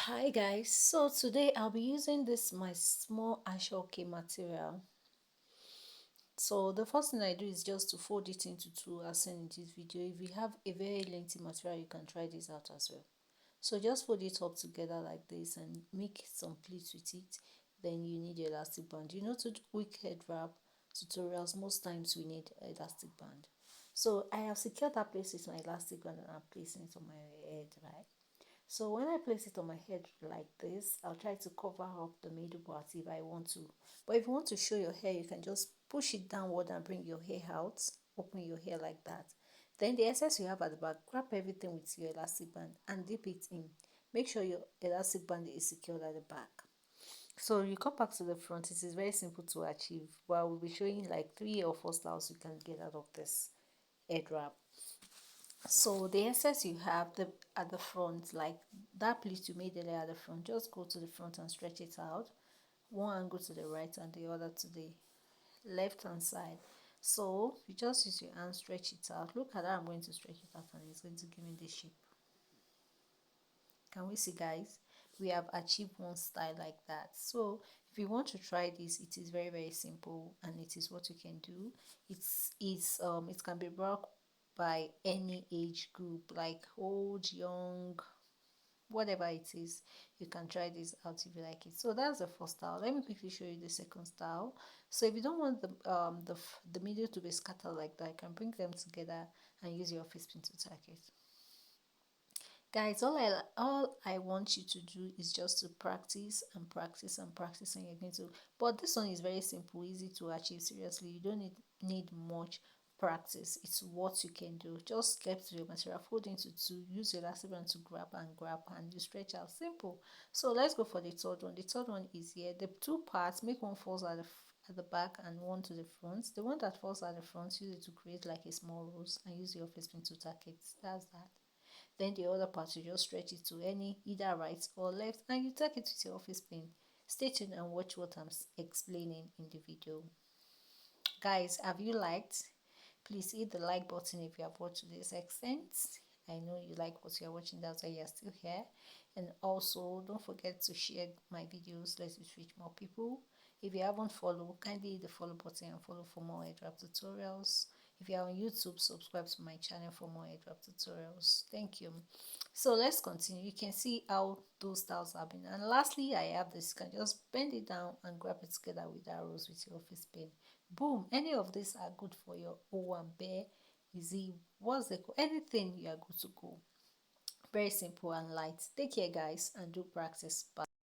Hi guys, so today I'll be using this my small ashoke material. So the first thing I do is just to fold it into two as seen in this video. If you have a very lengthy material, you can try this out as well. So just fold it up together like this and make some pleats with it. Then you need your elastic band. You know, to do quick head wrap tutorials, most times we need elastic band. So I have secured that place with my elastic band and I'm placing it on my head, right? So when I place it on my head like this, I'll try to cover up the middle part if I want to. But if you want to show your hair, you can just push it downward and bring your hair out. Open your hair like that. Then the excess you have at the back, grab everything with your elastic band and dip it in. Make sure your elastic band is secured at the back. So you come back to the front. It is very simple to achieve. But we'll be showing like 3 or 4 styles you can get out of this head wrap. So the excess you have at the front, like that pleat you made earlier at the front, just go to the front and stretch it out. One angle to the right and the other to the left hand side. So you just use your hand, stretch it out. Look at how I'm going to stretch it out and it's going to give me the shape. Can we see, guys? We have achieved one style like that. So if you want to try this, it is very simple and it is what you can do. It can be brought by any age group, like old, young, whatever it is. You can try this out if you like it. So that's the first style. Let me quickly show you the second style. So if you don't want the middle to be scattered like that, you can bring them together and use your face pin to tack it. Guys, all I want you to do is just to practice and practice and practice, and you're going to. But this one is very simple, easy to achieve. Seriously, you don't need much practice. It's what you can do. Just get to your material, fold into two, use your elastic band to grab, and you stretch out. Simple. So let's go for the third one. The third one is here. The two parts, make one falls at the back and one to the front. The one that falls at the front, use it to create like a small rose and use your face pin to tack it. That's that. Then the other part you just stretch it to any either right or left and you tack it with your office pin. Stay tuned and watch what I'm explaining in the video. Guys, have you liked? Please hit the like button if you have watched to this extent. I know you like what you're watching, that's why you're still here. And also don't forget to share my videos. Let's reach more people. If you haven't followed, kindly hit the follow button and follow for more headwrap tutorials. If you are on YouTube, subscribe to my channel for more headwrap tutorials. Thank you. So let's continue. You can see how those styles have been. And lastly, I have this. You can just bend it down and grab it together with arrows with your office pin. Boom. Any of these are good for your O1 bear. Easy. What's the anything you are good to go. Very simple and light. Take care, guys, and do practice. Bye.